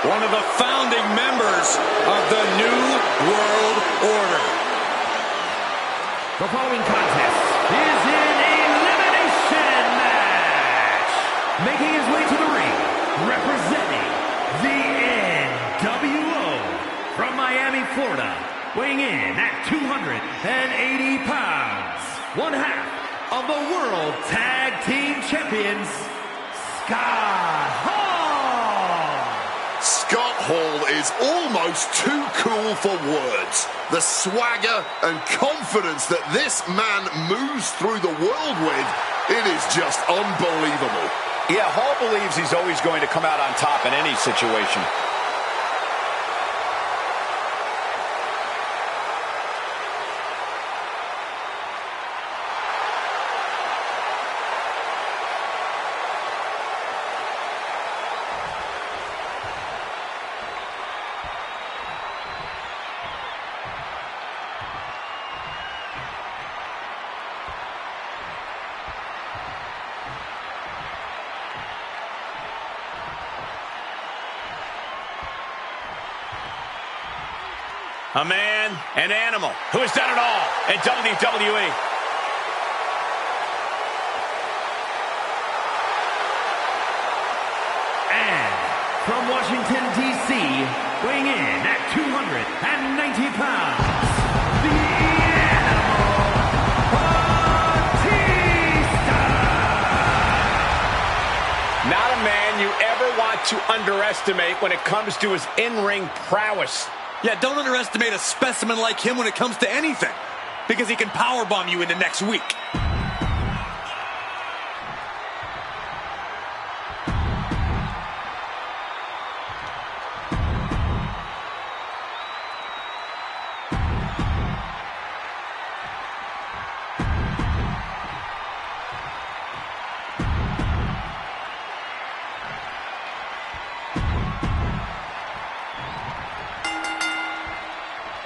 one of the founding members of the New World Order. The following contest is an elimination match. Making his way to the ring, representing the NWO from Miami, Florida, weighing in at 280 pounds, one half of the World Tag Team Champions, Scott Hall. Scott Hall is almost too cool for words. The swagger and confidence that this man moves through the world with, it is just unbelievable. Yeah, Hall believes he's always going to come out on top in any situation. A man, an animal, who has done it all in WWE. And from Washington, D.C., weighing in at 290 pounds, the Animal, Batista! Not a man you ever want to underestimate when it comes to his in-ring prowess. Yeah, don't underestimate a specimen like him when it comes to anything, because he can powerbomb you into next week.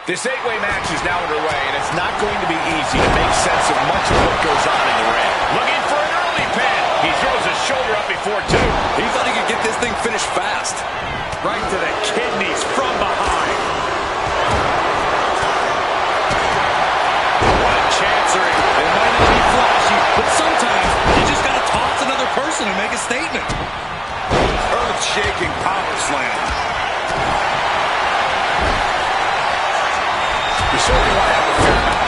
This 8-way match is now underway, and it's not going to be easy to make sense of much of what goes on in the ring. Looking for an early pin. He throws his shoulder up before two. He thought he could get this thing finished fast. Right to the kidneys from behind. What a chancery. It might not be flashy, but sometimes you just got to toss another person and make a statement. Earth-shaking power slam. You certainly want to have a fair amount.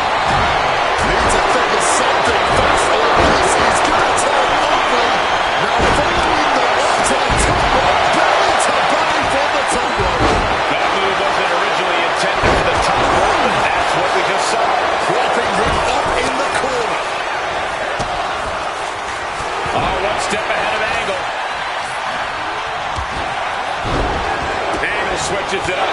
Need to think of something fast, or this is going to turn ugly. Now following the up-top top rope, belly to belly for the top rope. That move wasn't originally intended for the top rope, but that's what we just saw. Propping him up in the corner. Oh, one step ahead of Angle. Angle switches it up.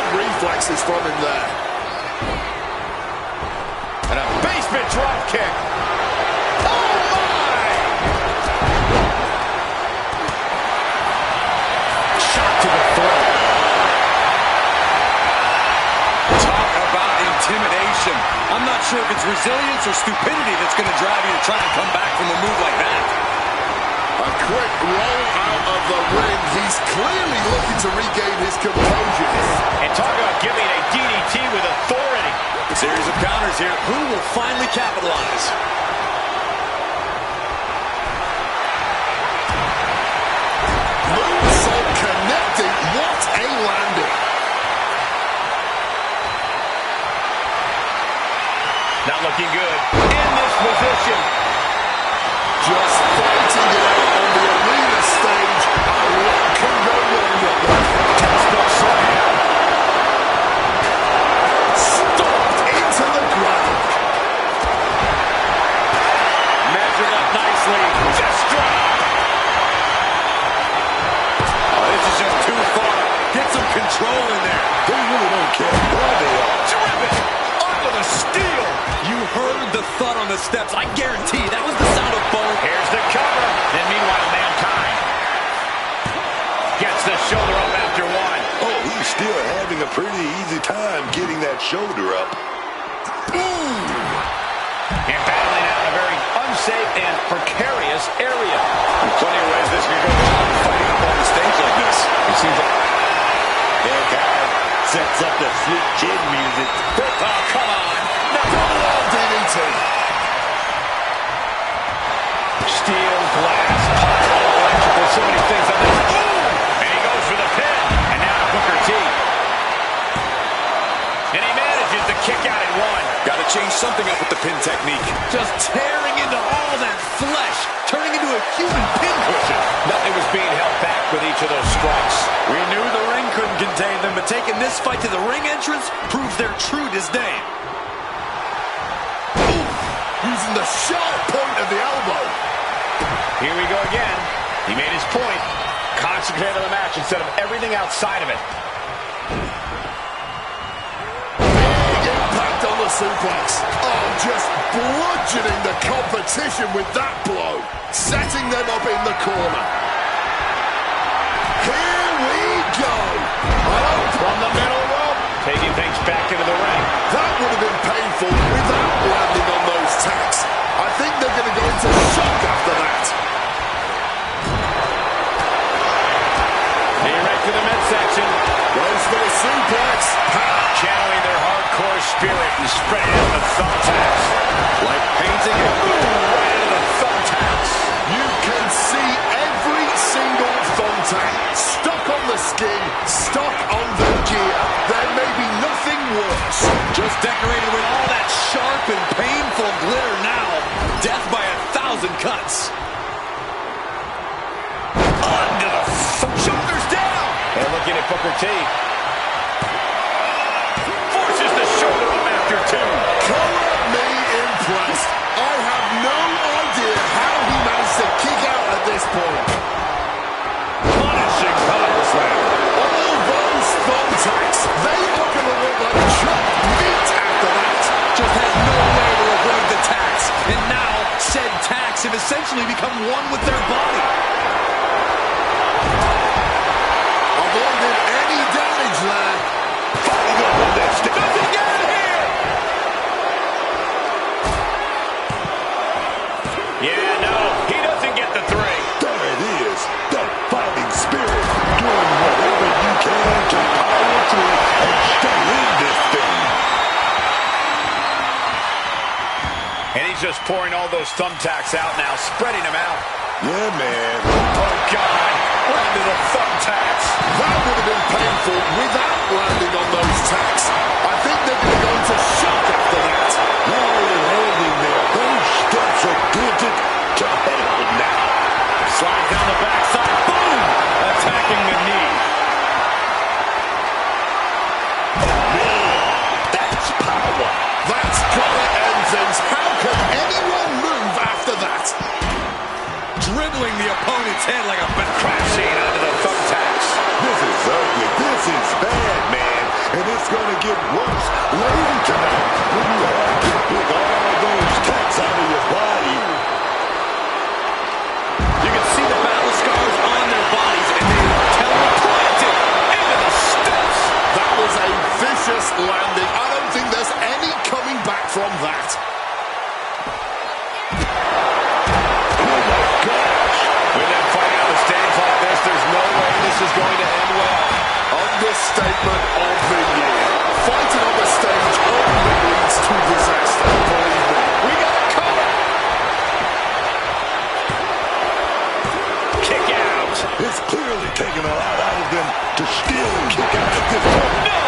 Reflexes from him there. And a basement drop kick. Oh my! Shot to the throat. Talk about intimidation. I'm not sure if it's resilience or stupidity that's going to drive you to try and come back from a move like that. A quick roll out of the ring. He's clearly looking to regain his composure. And talk about giving a DDT with authority. A series of counters here. Who will finally capitalize? Moonsault connecting. What a landing. Not looking good in this position. Just fighting it out on the arena stage. A lot can go wrong with that. Textbook slam. Stomped into the ground. Measured up nicely. Just drop. Oh, this is just too far. Get some control in there. They really don't care where they are. Driven onto the steel. You heard the thud on the steps. I guarantee that was the sound of bone. Here's the cover. And meanwhile, Mankind gets the shoulder up after one. Oh, he's still having a pretty easy time getting that shoulder up. And battling out in a very unsafe and precarious area. In plenty of ways this could go wrong fighting up on the stage like this. It seems like Mankind sets up the sweet chin music. Oh, come on. DDT. Steel, glass, pile, electrical, so many things on this. Boom! And he goes for the pin. And now Booker T. And he manages to kick out at one. Got to change something up with the pin technique. Just tearing into all that flesh, turning into a human pin cushion. Nothing was being held back with each of those strikes. We knew the ring couldn't contain them, but taking this fight to the ring entrance proves their true disdain. Using the sharp point of the elbow. Here we go again. He made his point. Concentrate on the match instead of everything outside of it. Big impact on the suplex. Oh, just bludgeoning the competition with that blow. Setting them up in the corner. Here we go. Oh, From the middle rope. Taking things back into the ring. that would have been painful without landing on those tacks. I think they're going to go into shock after that. Getting right to the midsection. Goes for the suplex. Channeling their hardcore spirit and spreading out the thumbtacks. Like painting it. Right into the thumbtacks. You can see every single thumbtack stuck on the skin, stuck on the gear. There may be nothing worse. Just decorated with all that sharp and painful glitter now. Death by 1,000 cuts. Under the shoulders down. And looking at Booker T. Forces the shoulder up after two. Color me impressed. I have no idea how he managed to kick out at this point. Punishing power slam. All those thumbtacks, they are going to look like chopped meat after that. Just had no way to avoid the tacks. And now, said tacks have essentially become one with their body. Avoided any damage there. Following up on this. Does he get it here? Yeah, no. He doesn't get the three. There it is. That fighting spirit. Doing whatever you can to power through and stay in this thing. And he's just pouring all those thumbtacks out now, spreading them out. Yeah, man. Oh, God. Right to the thumbtacks. That would have been painful without landing on those tacks. I think they're going to go into shock after that. Now they're landing there. Those steps are guilty to hell now. Slide down the backside. Boom! Attacking the knee. That's power. That's gotta end things. How can anyone move after that? Dribbling the opponent's head like a Crashing onto the thumbtacks. This is ugly. This is bad, man. And it's going to get worse later tonight when you have to pick all those tacks out of your body. You can see the battle scars on their bodies, and they were teleplanted into the steps. That was a vicious landing. I don't think there's any coming back from that. With that fight is going to end well. Understatement of the year. Fighting on the stage only leads to disaster, believe me. We got a cover. Kick out. It's clearly taking a lot out of them to still kick out at this point. No,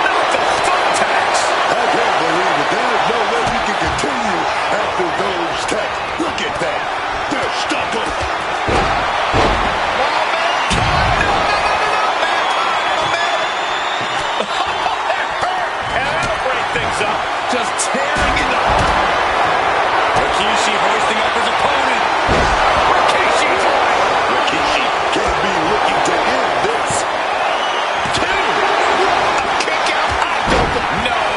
not the thumbtacks. I can't believe it. There is no way we can continue after those taps. Look at that. They're stuck on. Just tearing into Rikishi hoisting up his opponent. Rikishi's right. Rikishi can't be looking to end this. Two. A kick out. I don't know.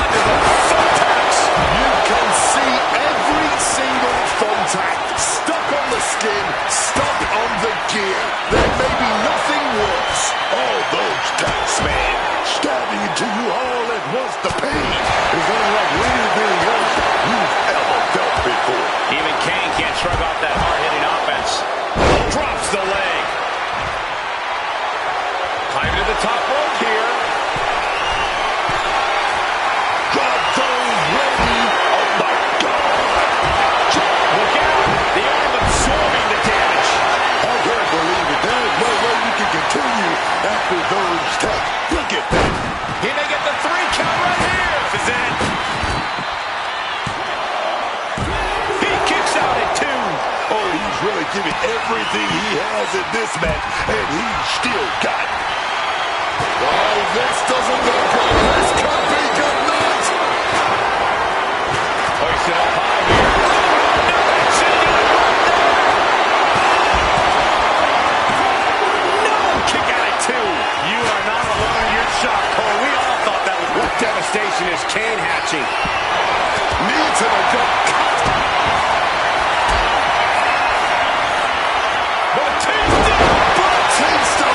Under the thumbtacks. You can see every single thumbtack stuck on the skin, stuck on the gear. There may be nothing worse. All those taps, man, stabbing into you all at once. The pain is unlike anything else you've ever felt before. Even Kane can't shrug off that hard-hitting offense. Drops the leg. Climbing to the top rope here. Got those ready. Oh, my God. Look out. The arm absorbing the damage. I can't believe it. There is no way we can continue after those taps. Look at that. He may get the 3 count right here. This is it. He kicks out at 2. Oh, he's really giving everything he has in this match, and he's still got it. Oh, this doesn't look good. This could be good night. Hoisted up high here. No, that's it. No, kick out at 2. You are not alone in your shock, Cole. We all thought that was what devastation is Kane hatching. Knee to the gut. Cut. Batista.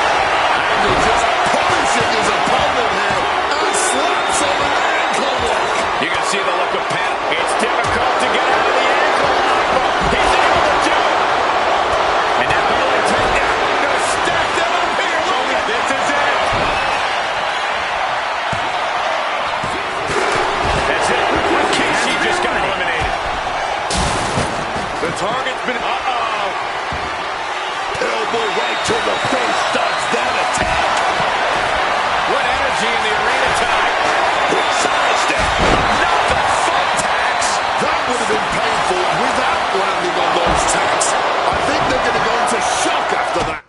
And he just punishing his opponent here. And slaps on an ankle lock. You can see the look of Pat. It's difficult to get out of the ankle lock, but he's able to do it. And now the only takedown. Gonna stack them up here. Look at this. Is it. That's it. Rikishi just got eliminated. The target's been... Elbow right to the face stops that attack. What energy in the arena tonight. Big sidestep. Not the thumbtacks. That would have been painful without landing on those tacks. I think they're going to go into shock after that.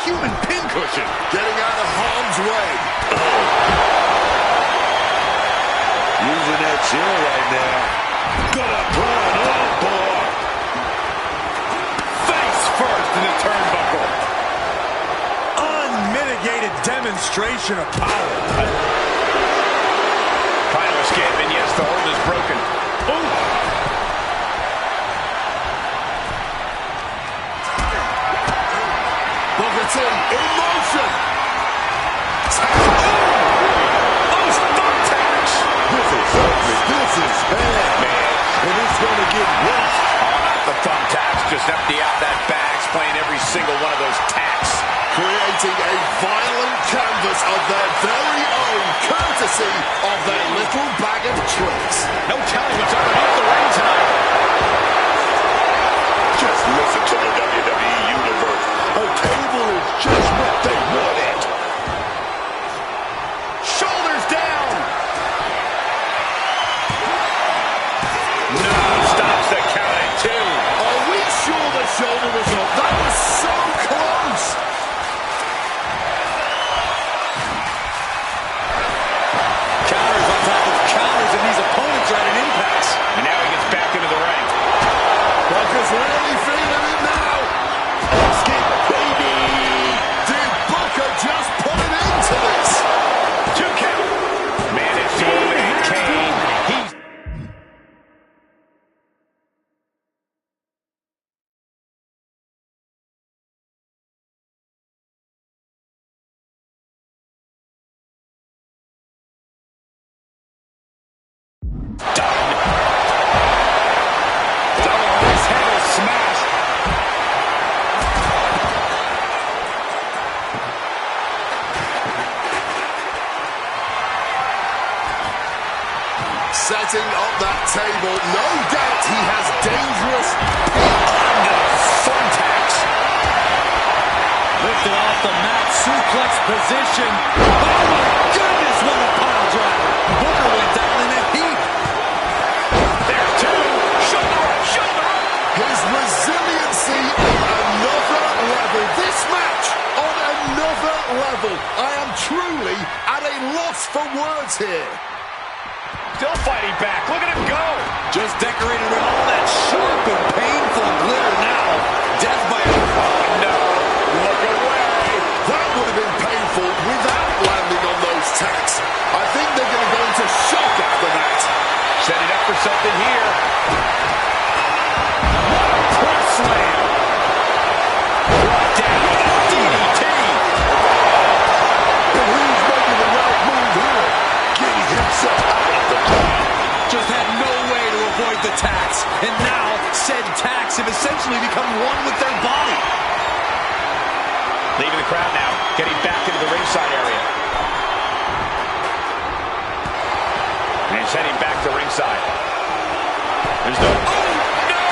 human pincushion. Getting out of harm's way. Using that chair right now. Gonna put it on, boy. Face first in the turnbuckle. Unmitigated demonstration of power. Trying to escape, and yes, the hold is broken. Ooh. Booker in motion. Those thumbtacks. This is ugly. This is bad, man. And it's gonna get worse. Oh, not the thumbtacks. Just empty out that bag, playing every single one of those tacks. Creating a violent canvas of their very own, courtesy of their little bag of tricks. No telling what's underneath the ring tonight. Just listen to the WWE Universe. A table is just what they wanted. Shoulders down. No, stops the count at 2. Are we sure the shoulder was up? That was so close. Counters on top of counters, and these opponents are at an impasse. And now he gets back into the ring. Booker's really feeling it now. Escape, baby. Did Booker just put it into this? 2 count. Managed to eliminate Kane. He's done. Double axe handle smash. Setting up that table. No doubt he has dangerous Under thumbtacks. Lifted off the mat, suplex position. Oh my goodness, what a pile driver. Booker went down in a heap. There's 2. Shoulder up, shoulder up. His resiliency on another level. This match on another level. I am truly at a loss for words here. Still fighting back. Look at him go. Just decorated with all that sharp and painful glitter now. Death by a... Oh, no. Look away. That would have been painful without landing on those tacks. I think they're going to go into shock after that. Setting up for something here. What a press slam. Brought down with a DDT. And he's making the right move here. Getting himself out of the ground. Just had no way to avoid the tacks. And now, said tacks have essentially become one with their body. Leaving the crowd now. Getting back into the ringside area. And he's heading back to ringside. There's no... Oh, no!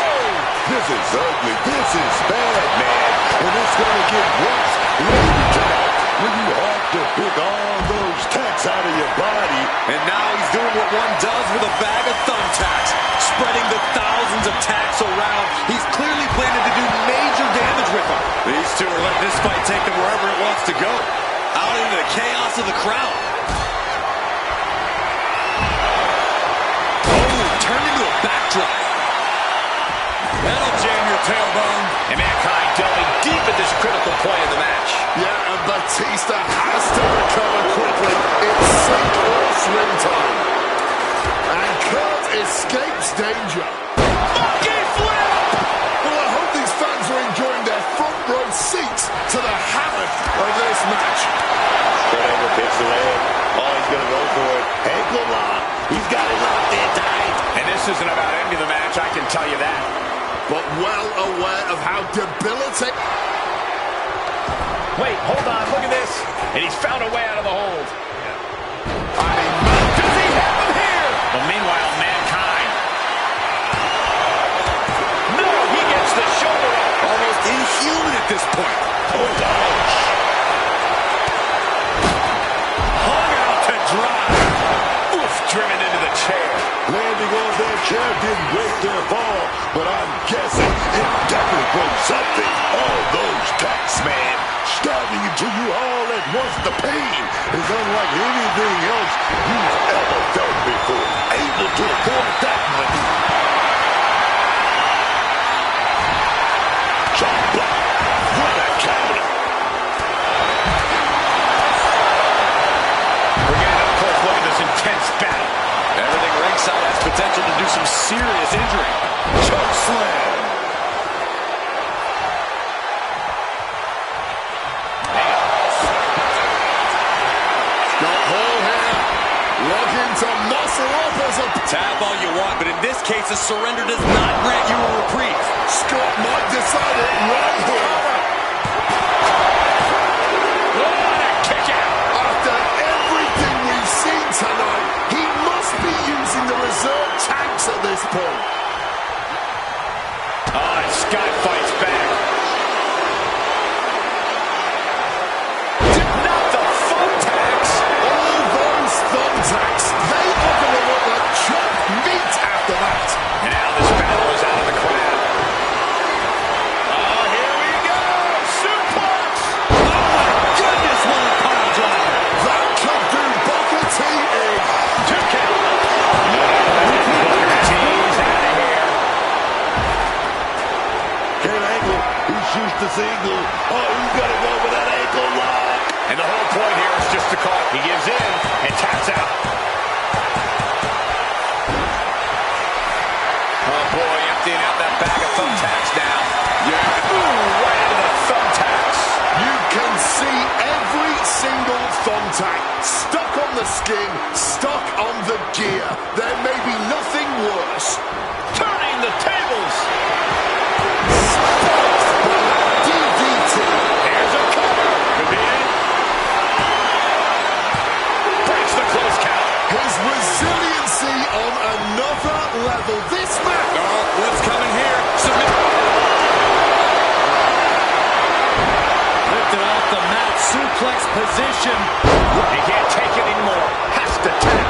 This is ugly. This is bad, man. And it's going to get worse later tonight when you have to pick all those tacks out of your body. And now he's doing what one does with a bag of thumbtacks, spreading the thousands of tacks around. He's clearly planning to do major damage with them. These two are letting this fight take them wherever it wants to go, out into the chaos of the crowd. Oh, turned into a backdrop. That'll jam your tailbone. And Mankind delving deep at this critical point in the match. Yeah, and Batista has to recover quickly. It's sink or swim time. And Kurt escapes danger. Monkey flip! Well, I hope these fans are enjoying their front row seats to the havoc of this match. Straight over, picks the leg. Oh, he's going to go for it. Ankle lock. He's got it locked in tight. And this isn't about ending the match, I can tell you that. But well aware of how debilitating... Wait, hold on, look at this. And he's found a way out of the hold. I mean, Does he have him here? Well, meanwhile, Mankind. No, he gets the shoulder up. Almost inhuman at this point. Oh, gosh. Hung out to dry. Oof, driven into the chair. Landing on that chair didn't break their fall, but I'm guessing it definitely broke something. All those tacks, man. Start because the pain is unlike anything else you've ever felt before. Able to avoid that maneuver. Chop block. What a counter. We're getting up close. Look at this intense battle. Everything ringside has potential to do some serious injury. Choke slam. Got Hall here. Looking to muscle up as a... Tap all you want, but in this case, a surrender does not grant you a reprieve. Scott might decide it right here. What a kick out. After everything we've seen tonight, he must be using the reserve tanks at this point. Oh, and Scott fights back. Not the thumbtacks. All those thumbtacks, they are going to look like chopped meat after that. And now this battle is out of the crowd. Oh, here we go. Suplex. Oh my goodness, what a pile driver. That could do Booker T in. 2 count. Booker T's out of here. Kurt Angle, he shoots the single. Oh, he's got to go with that ankle lock. And the whole point here is just to call. He gives in and taps out. Oh, boy, emptying out that bag of thumbtacks now. Yeah. Ooh, right into the thumbtacks. You can see every single thumbtack stuck on the skin, stuck on the gear. There may be nothing worse. Turning the tables. DDT. Here's a cover. Could be it. Breaks the close count. His resiliency on another level. This match. Oh, what's coming here? Submit. Lifted off the mat, suplex position. He can't take it anymore. Has to tap.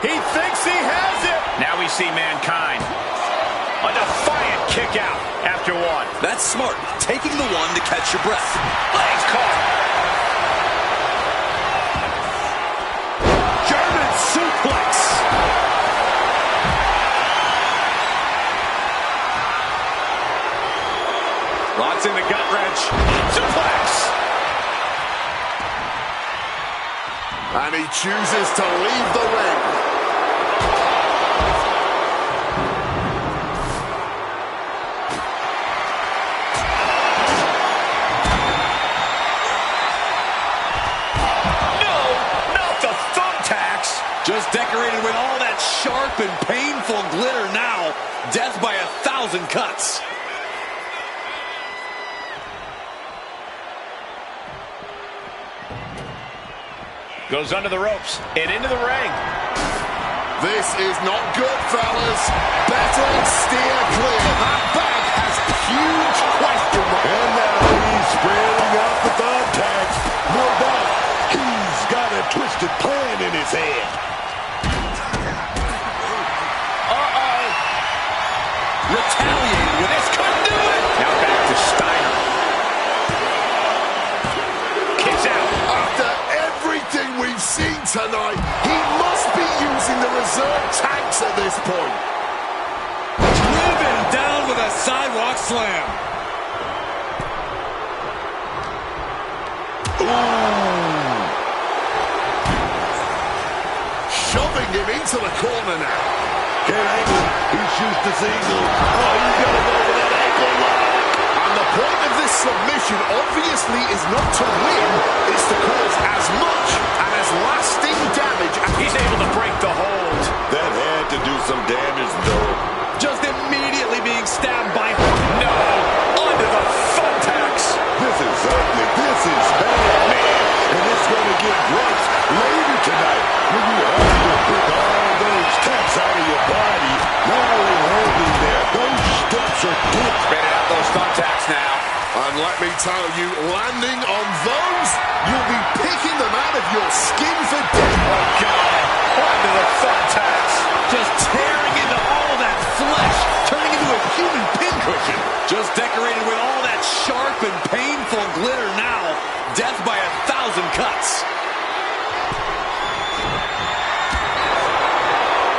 He thinks he has it. Now we see Mankind. A defiant kick out after one. That's smart. Taking the one to catch your breath. Legs caught. German suplex. Locks in the gut wrench. Suplex. And he chooses to leave the ring. No, not the thumbtacks. Just decorated with all that sharp and painful glitter now. Death by 1,000 cuts. Goes under the ropes and into the ring. This is not good, fellas. Better steer clear. That bag has huge question marks. And now he's spreading out the thumbtacks. No doubt, he's got a twisted plan in his head. Retaliating with this. Couldn't do it. Now back to Steiner. Kicks out. After everything we've seen tonight, he must be using the reserve tanks at this point. Driven down with a sidewalk slam. Ooh. Shoving him into the corner now. Kurt Angle, he shoots the single. Oh, you gotta go for that ankle lock. And the point of this submission obviously is not to win, it's to cause as much and as lasting damage. He's able to break the hold. That had to do some damage, though. Just immediately being stabbed by... No, under the thumbtacks. This is ugly. This is bad, man. And it's going to get worse later tonight when you have to pick all those taps out of your body. Not only holding there, those steps are good. Spinning out those thumbtacks now. And let me tell you, landing on those, you'll be picking them out of your skin for death. Oh, God. Under the thumbtacks. Just tearing into all that flesh. Just decorated with all that sharp and painful glitter now. Death by 1,000 cuts.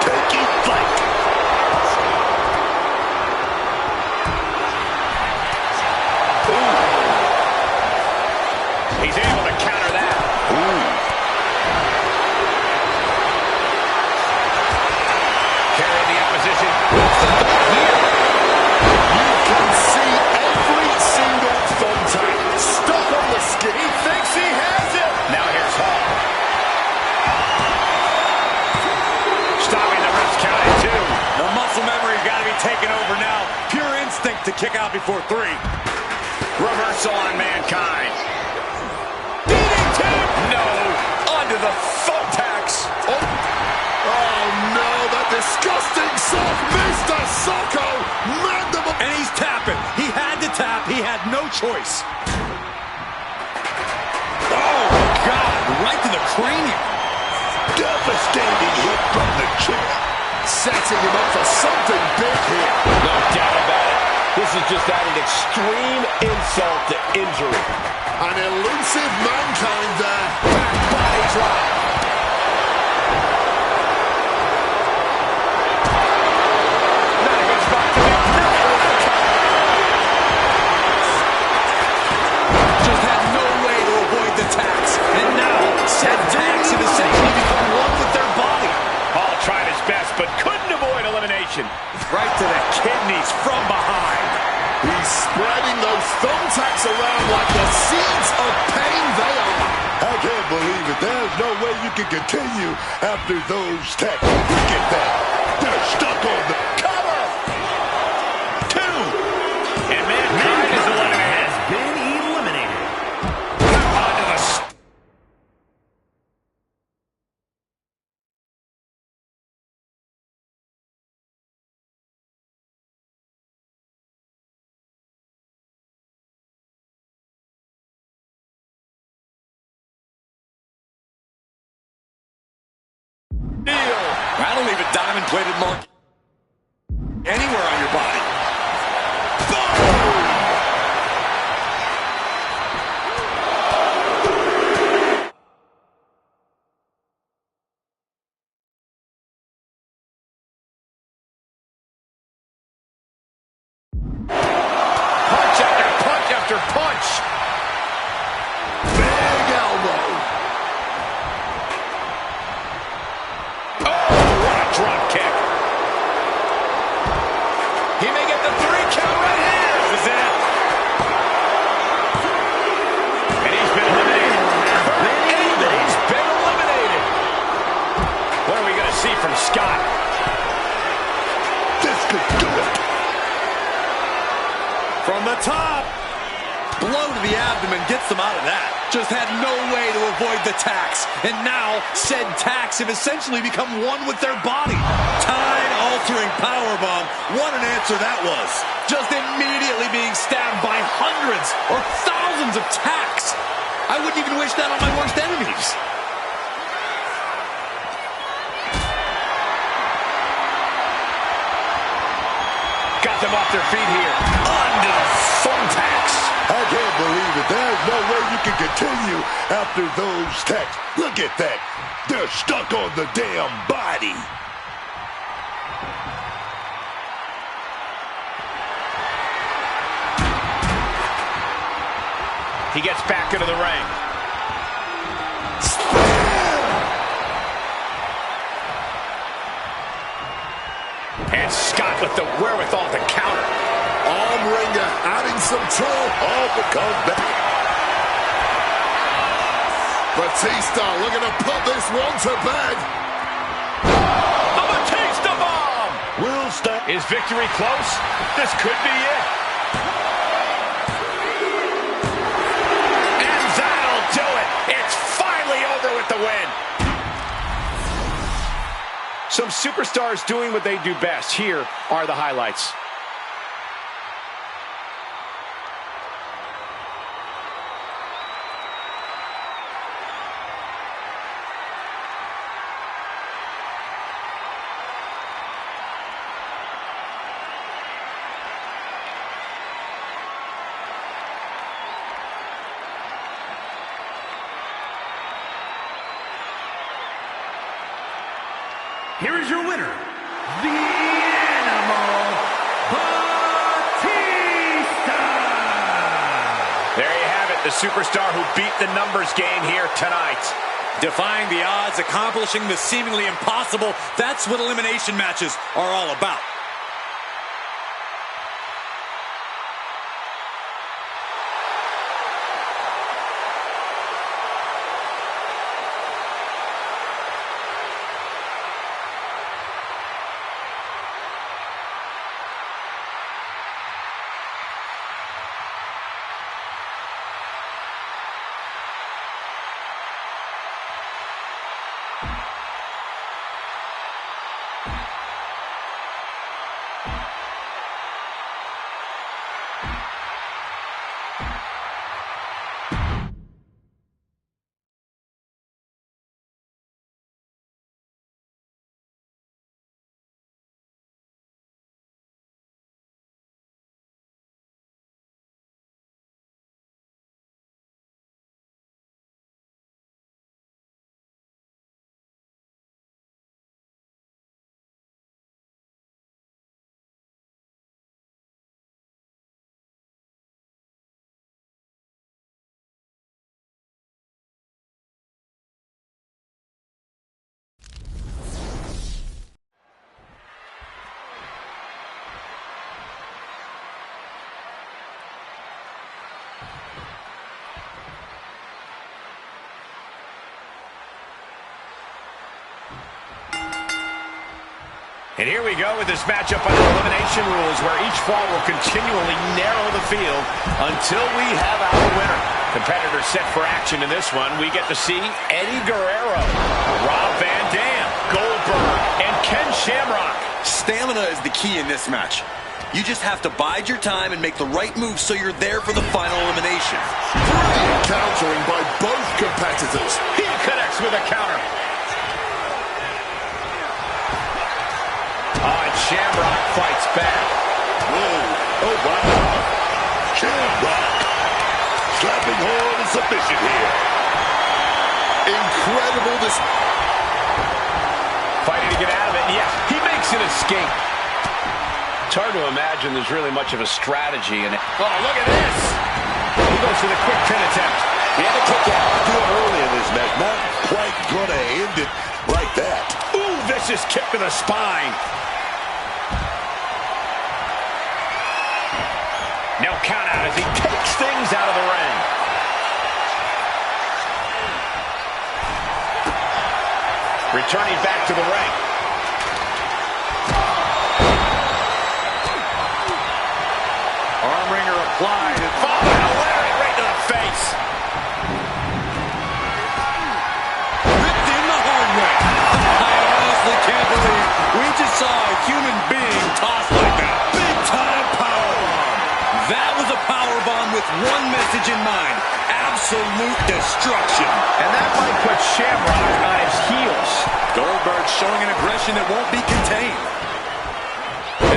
Taking flight. He's able to counter that. Carrying the opposition. You can see every single thumbtack stuck on the skin. He thinks he has it. Now here's Hall. Stopping the ref's count at 2. The muscle memory's got to be taken over now. Pure instinct to kick out before 3. Reversal on Mankind. DDT! No. Onto the thumbtacks. Oh no, that disgusting soft Mr. Socko mandible. And he's tapping. He had to tap. He had no choice. Oh, God. Right to the cranium. Devastating hit from the chair. Setting him up for something big here. No doubt about it. This is just adding extreme insult to injury. An elusive Mankind there. Back body drop. Not a good spot to be. Just had no way to avoid the tax. And now, said tax have essentially become one with their body. Hall tried his best, but couldn't avoid elimination. Right to the kidneys from behind. He's spreading those thumbtacks around like the seeds of pain they are. I can't believe it. There's no way you can continue after those tacks. Look at that. They're stuck on the cover. 2. And Mankind is eliminated. Has been eliminated. Onto the Deal. I don't leave a diamond-plated mark anywhere on your body. punch after punch after punch. big elbow. Oh, what a drop kick. He may get the 3 count right here. This is it. And he's been eliminated. And he's been eliminated. What are we going to see from Scott? This could do it. From the top. Blow to the abdomen gets them out of that. Just had no way to avoid the tax. And now, said tax have essentially become one with their body. Time-altering powerbomb. What an answer that was. Just immediately being stabbed by hundreds or thousands of tacks. I wouldn't even wish that on my worst enemies. Got them off their feet here. Onto the thumbtacks. I can't believe it. There's no way you can continue after those tacks. Look at that. They're stuck on the damn body. He gets back into the ring. And Scott with the wherewithal to counter. Arm wringer adding some trouble. Oh, but comes back. Batista looking to put this one to bed. A Batista bomb! Will stop. Is victory close? This could be it. And that'll do it. It's finally over with the win. Some superstars doing what they do best. Here are the highlights. here is your winner, the Animal Batista. There you have it, the superstar who beat the numbers game here tonight. Defying the odds, accomplishing the seemingly impossible. That's what elimination matches are all about. And here we go with this matchup under elimination rules, where each fall will continually narrow the field until we have our winner. Competitors set for action in this one. We get to see Eddie Guerrero, Rob Van Dam, Goldberg, and Ken Shamrock. Stamina is the key in this match. You just have to bide your time and make the right move so you're there for the final elimination. Brilliant countering by both competitors. He connects with a counter. Shamrock fights back. Whoa. Oh, wow. Shamrock. Slapping hard in submission here. Incredible this. Fighting to get out of it. Yeah, he makes an escape. It's hard to imagine there's really much of a strategy in it. Oh, look at this. He goes for the quick pin attempt. He had to kick out good early in this match. Not quite going to end it like that. Ooh, vicious kick to the spine. No count out as he takes things out of the ring. Returning back to the ring. Arm wringer applied. And following a lariat right to the face. ripped in the hard way. I honestly can't believe we just saw a human being tossed like that. Big time powerbomb. That was a powerbomb with one message in mind. Absolute destruction. And that might put Shamrock on his heels. Goldberg showing an aggression that won't be contained.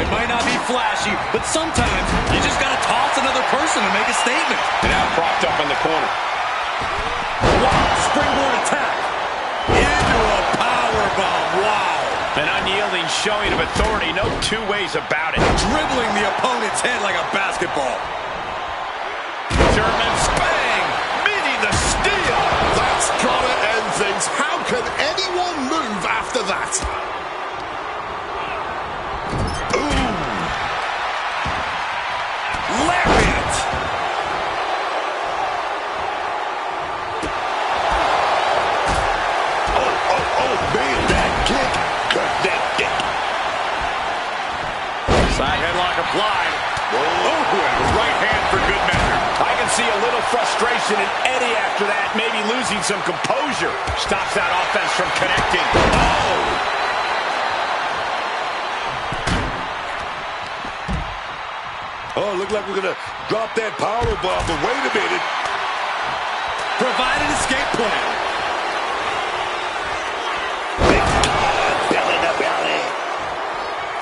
It might not be flashy, but sometimes you just got to toss another person to make a statement. And now propped up in the corner. Wow, springboard attack. Into a powerbomb. Wow. An unyielding showing of authority, no two ways about it. Dribbling the opponent's head like a basketball. German spang, meeting the steel. That's gotta end things. How can anyone move after that? Ooh. Lariat. Oh, man, that kick. Connected. Side headlock applied. Whoa. Oh, and a right hand for good measure. I can see a little frustration in Eddie after that, maybe losing some composure. Stops that offense from connecting. Oh, look like we're going to drop that power bomb, but wait a minute. Provided escape point. Belly to belly.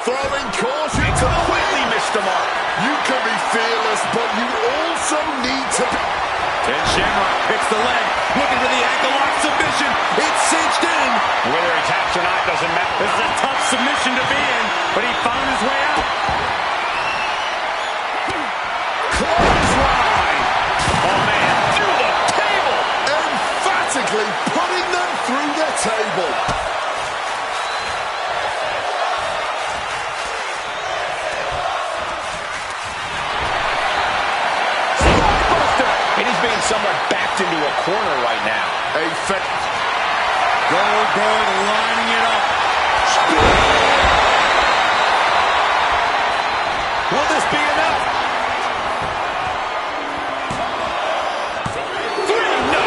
Throwing caution to the Completely missed the mark. You can be fearless, but you also need to be. And Shamrock picks the leg, looking for the ankle lock submission. It's cinched in. Whether he taps or not doesn't matter. This is a corner right now. Goldberg lining it up. Will this be enough? 3, no!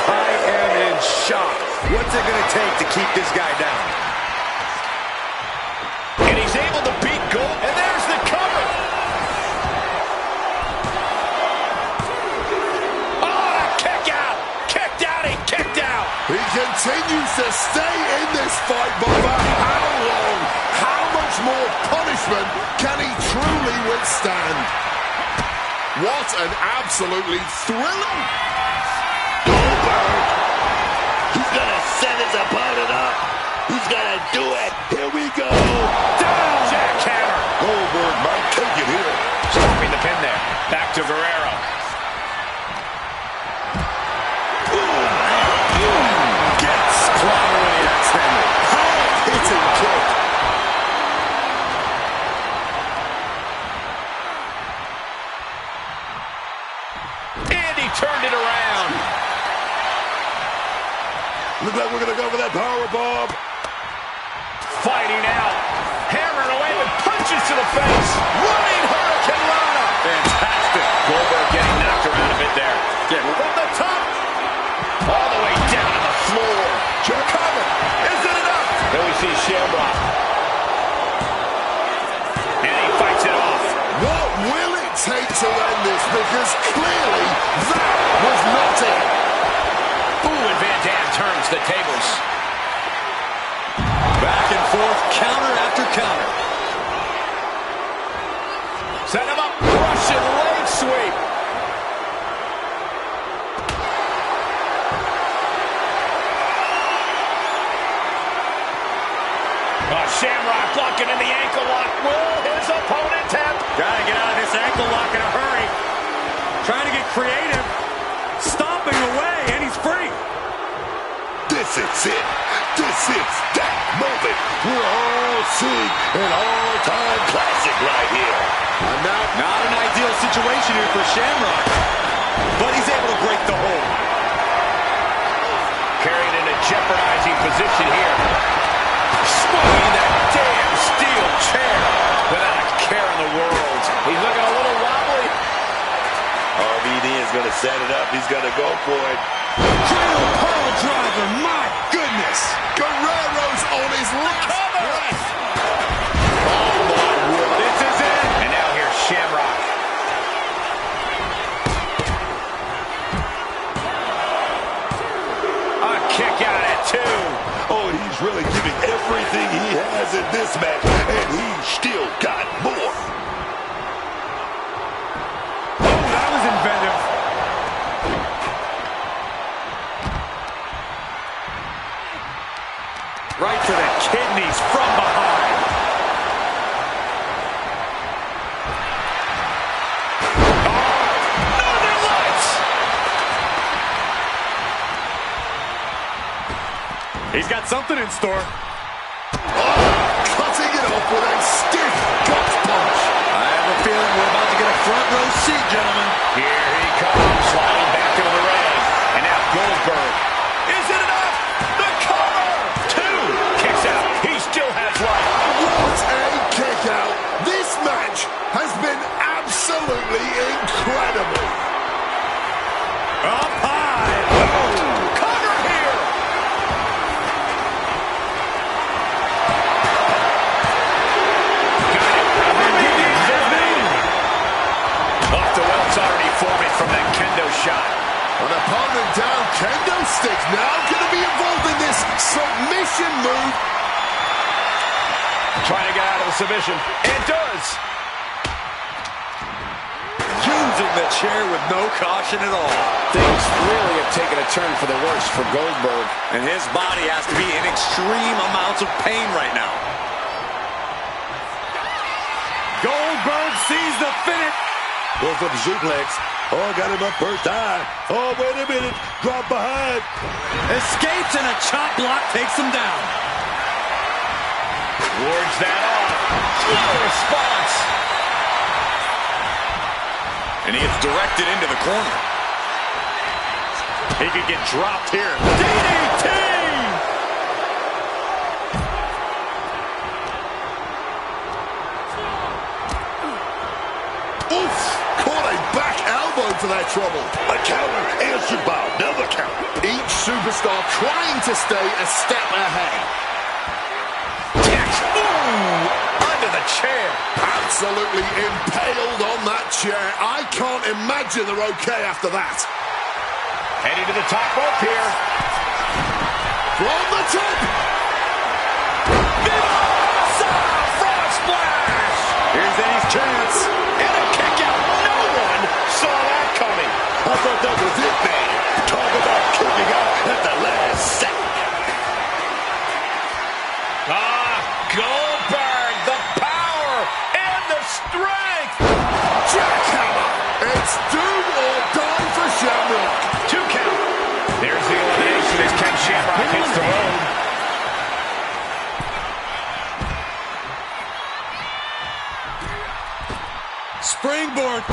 I am in shock. What's it going to take to keep this guy down? And he's able to beat Gold. And there's the cover. Oh, kick out. Kicked out. He kicked out. He continues to stay in this fight, but for how long? How much more punishment can he truly withstand? What an absolutely thrilling... Goldberg! He's gonna set his opponent up. He's gonna do it. Here we go. Down. Jackhammer. Goldberg might take it here. Stopping the pin there. Back to Guerrero. Gets clobbered extended. Hitting kick. And he turned it around. Looks like we're gonna go for that power bomb. Fighting out. Hammering away with punches to the face. Running Hurricane Rana. Fantastic. Goldberg getting knocked around a bit there. Getting From the top. All the way down to the floor. Cover. Is it enough? Then we see Shamrock. And he fights it off. What will it take to end this? Because clearly that was not it. Ooh, and Van Dam turns the tables. Back and forth, counter after counter. Set him up. Russian leg sweep. Shamrock blocking in the ankle lock. Will his opponent tap? Gotta get out of this ankle lock in a hurry. Trying to get creative. Stomping away, and he's free. This is it. This is that moment. We're all seeing an all-time classic right here. Not an ideal situation here for Shamrock, but he's able to break the hold. Carried in a jeopardizing position here. Swinging that damn steel chair without a care in the world. He's looking a little wobbly. RVD is going to set it up. He's going to go for it. Cradle pole driver, my goodness. Guerrero's on his last breath. Oh, my word. This is it. And now here's Shamrock. A kick out at 2. Oh, he's really giving everything he has in this match, and he's still got more. Oh, that was inventive. Right to the kidneys from behind. Northern Lights. He's got something in store. Cutting it off with a stiff gut punch. I have a feeling we're about to get a front row seat, gentlemen. Here he comes, sliding back into the ring. And now Goldberg. Is it enough? The cover! 2. Kicks out. He still has life. What a kick out. This match has been absolutely incredible. Up high. Cover here. Got it. Off the well's already forming from that kendo shot. An opponent down, kendo stick now going to be involved in this submission move. Trying to get out of the submission. And does. Using the chair with no caution at all. Things really have taken a turn for the worse for Goldberg. And his body has to be in extreme amounts of pain right now. Goldberg sees the finish. Goes for the suplex. Oh, got him up first time. Oh, wait a minute. Drop behind. Escapes and a chop block takes him down. Wards that off. No response. And he gets directed into the corner. He could get dropped here. DDT! Oof! Caught a back elbow for that trouble. A counter, answered by another counter. Each superstar trying to stay a step ahead. Ooh, under the chair. Absolutely impaled on that chair. I can't imagine they're okay after that. Heading to the top rope here. From the top. Frog splash. Here's Eddie's chance. And a kick out. No one saw that coming. I thought that was it, man. Talk about kicking out at the last second. Goldberg, the power and the strength. Jackhammer. It's do or die for Shamrock. 2 count. There's the elimination as Ken Shamrock hits the road. Springboard.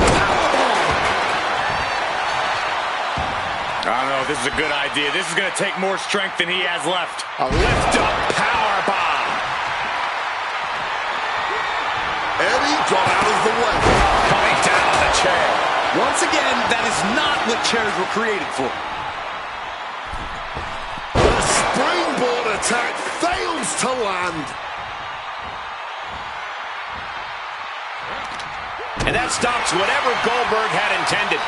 I don't know if this is a good idea. This is going to take more strength than he has left. A lift-up power bomb. Eddie got out of the way. Coming down on the chair. Once again, that is not what chairs were created for. The springboard attack fails to land. And that stops whatever Goldberg had intended.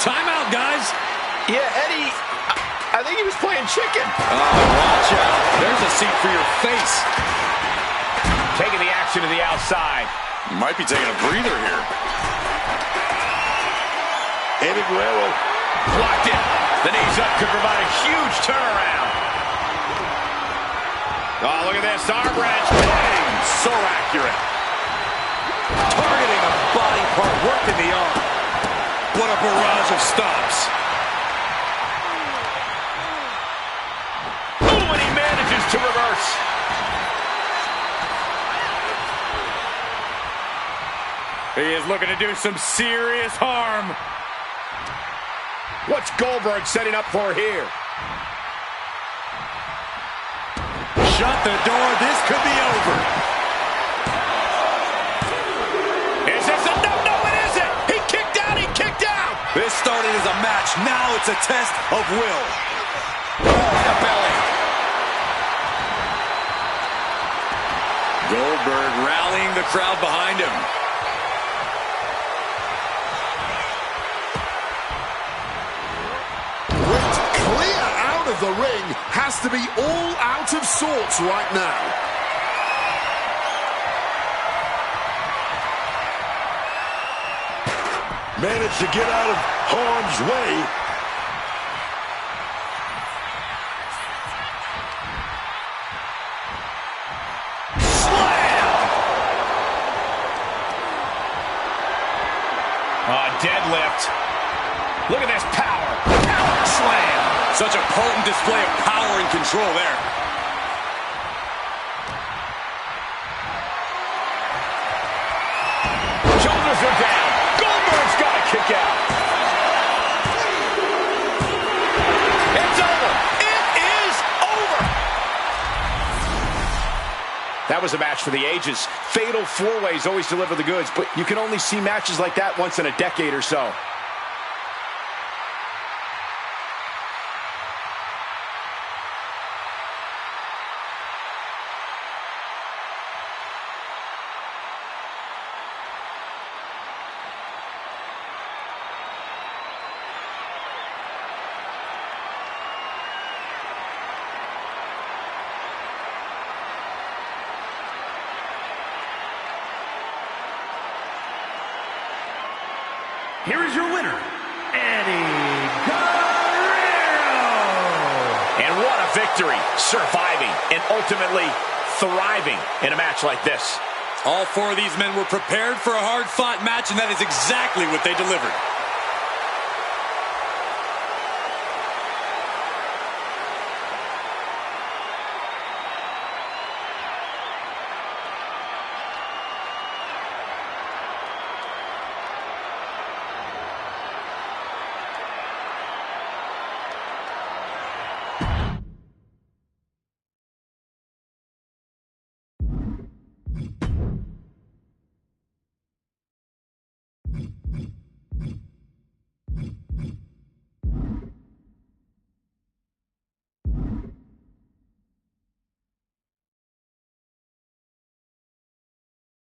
Timeout, guys. Yeah, Eddie, I think he was playing chicken. Oh, watch out. There's a seat for your face. Taking the action to the outside. You might be taking a breather here. Eddie Guerrero. Blocked it. The knees up could provide a huge turnaround. Oh, look at this. Arm wrench. Bang. So accurate. Targeting a body part, working the arm. What a barrage of stops. Ooh, and he manages to reverse. He is looking to do some serious harm. What's Goldberg setting up for here? Shut the door. This could be over. Is this a no? No, it isn't. He kicked out. He kicked out. This started as a match. Now it's a test of will. Oh, the belly. Goldberg rallying the crowd behind him. Clear out of the ring, has to be all out of sorts right now. Managed to get out of harm's way. Slam! Deadlift. Look at this power. Power slam. Such a potent display of power and control there. Shoulders are down. Goldberg's got to kick out. It's over. It is over. That was a match for the ages. Fatal four-ways always deliver the goods, but you can only see matches like that once in a decade or so. Here is your winner, Eddie Guerrero. And what a victory, surviving and ultimately thriving in a match like this. All four of these men were prepared for a hard-fought match, and that is exactly what they delivered.